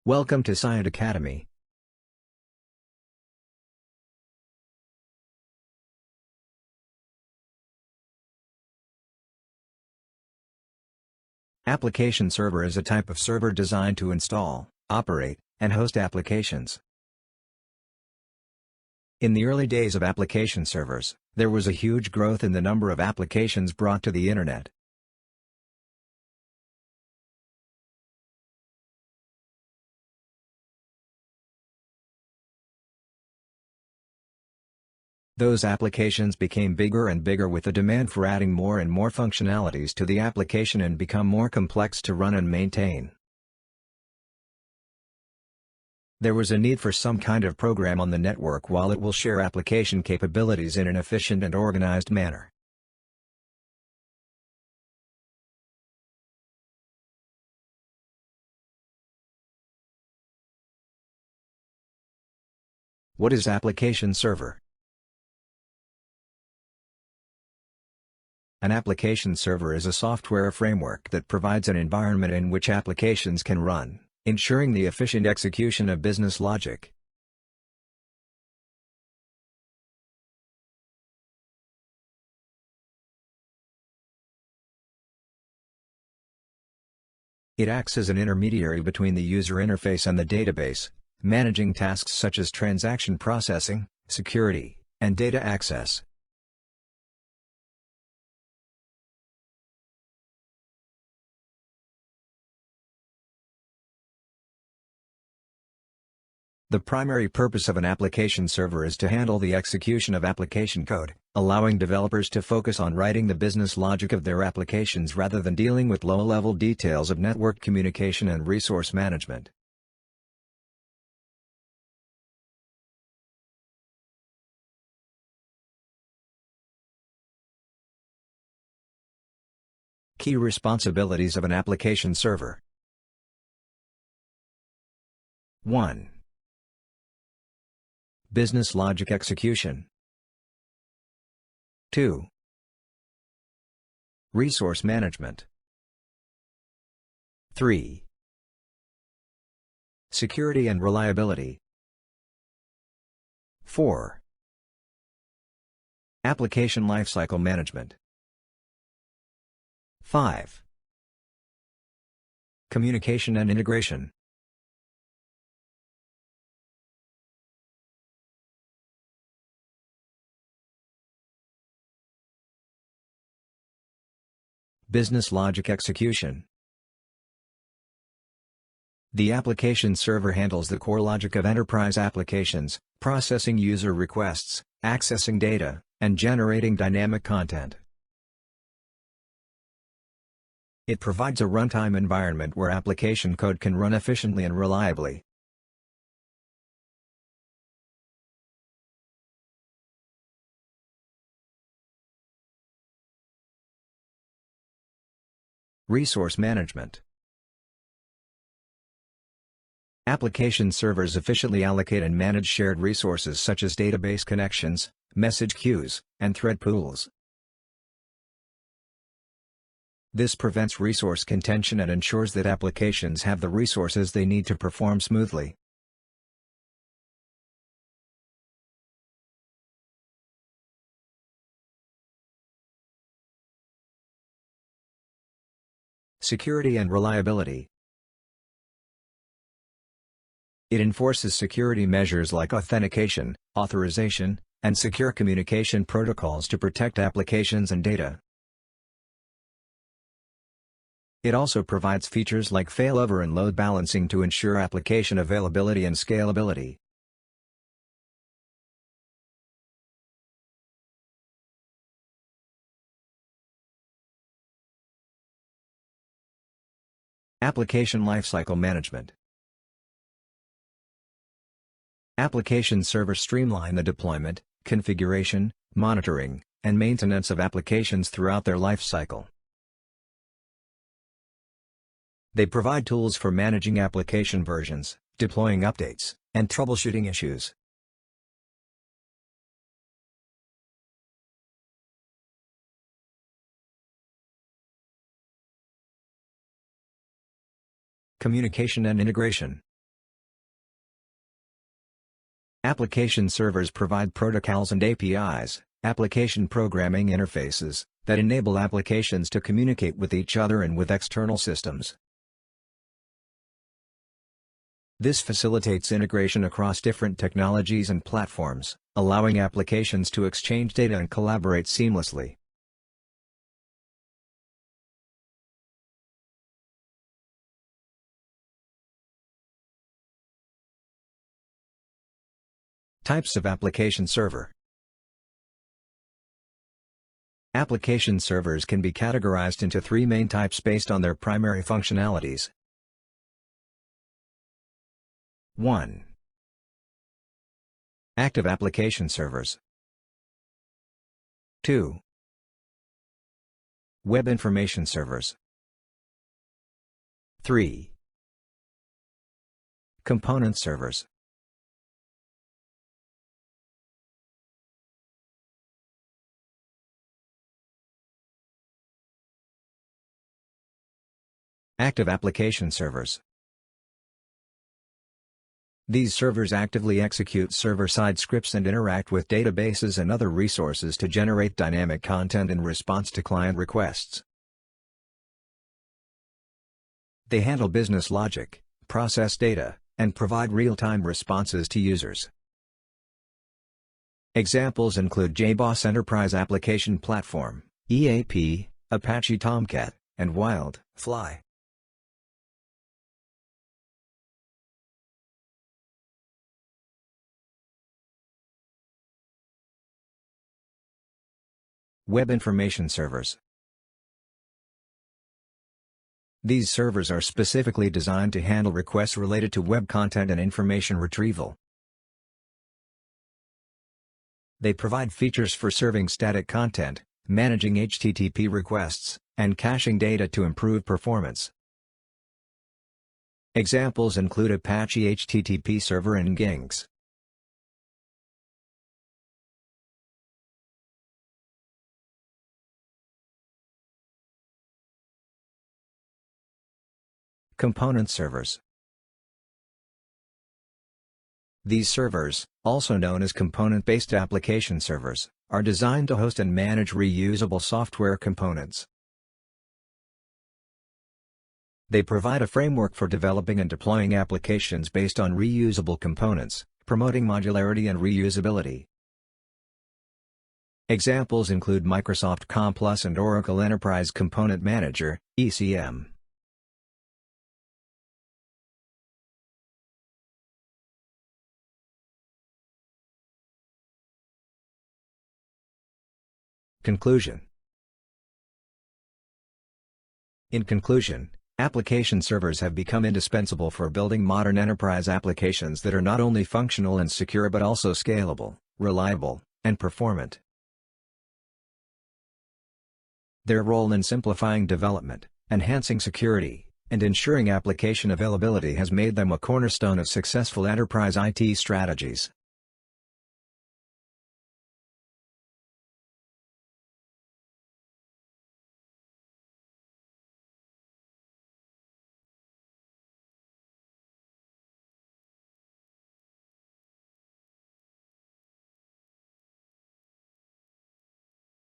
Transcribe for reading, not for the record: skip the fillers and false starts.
Welcome to Scient Academy. Application server is a type of server designed to install, operate, and host applications. In the early days of application servers, there was a huge growth in the number of applications brought to the Internet. Those applications became bigger and bigger with the demand for adding more and more functionalities to the application and become more complex to run and maintain. There was a need for some kind of program on the network while it will share application capabilities in an efficient and organized manner. What is application server? An application server is a software framework that provides an environment in which applications can run, ensuring the efficient execution of business logic. It acts as an intermediary between the user interface and the database, managing tasks such as transaction processing, security, and data access. The primary purpose of an application server is to handle the execution of application code, allowing developers to focus on writing the business logic of their applications rather than dealing with low-level details of network communication and resource management. Key responsibilities of an application server. 1. Business logic execution. 2. Resource management. 3. Security and reliability. 4. Application lifecycle management. 5. Communication and integration. Business logic execution. The application server handles the core logic of enterprise applications, processing user requests, accessing data, and generating dynamic content. It provides a runtime environment where application code can run efficiently and reliably. Resource management. Application servers efficiently allocate and manage shared resources such as database connections, message queues, and thread pools. This prevents resource contention and ensures that applications have the resources they need to perform smoothly. Security and reliability. It enforces security measures like authentication, authorization, and secure communication protocols to protect applications and data. It also provides features like failover and load balancing to ensure application availability and scalability. Application lifecycle management. Application servers streamline the deployment, configuration, monitoring, and maintenance of applications throughout their life cycle. They provide tools for managing application versions, deploying updates, and troubleshooting issues. Communication and integration. Application servers provide protocols and APIs, application programming interfaces, that enable applications to communicate with each other and with external systems. This facilitates integration across different technologies and platforms, allowing applications to exchange data and collaborate seamlessly. Types of application server. Application servers can be categorized into three main types based on their primary functionalities. 1. Active application servers. 2. Web information servers. 3. Component servers. Active application servers. These servers actively execute server-side scripts and interact with databases and other resources to generate dynamic content in response to client requests. They handle business logic, process data, and provide real-time responses to users. Examples include JBoss Enterprise Application Platform, EAP, Apache Tomcat, and Wildfly. Web information servers. These servers are specifically designed to handle requests related to web content and information retrieval. They provide features for serving static content, managing HTTP requests, and caching data to improve performance. Examples include Apache HTTP Server and Nginx. Component servers. These servers, also known as component-based application servers, are designed to host and manage reusable software components. They provide a framework for developing and deploying applications based on reusable components, promoting modularity and reusability. Examples include Microsoft COM+ and Oracle Enterprise Component Manager, ECM. Conclusion. In conclusion, application servers have become indispensable for building modern enterprise applications that are not only functional and secure but also scalable, reliable, and performant. Their role in simplifying development, enhancing security, and ensuring application availability has made them a cornerstone of successful enterprise IT strategies.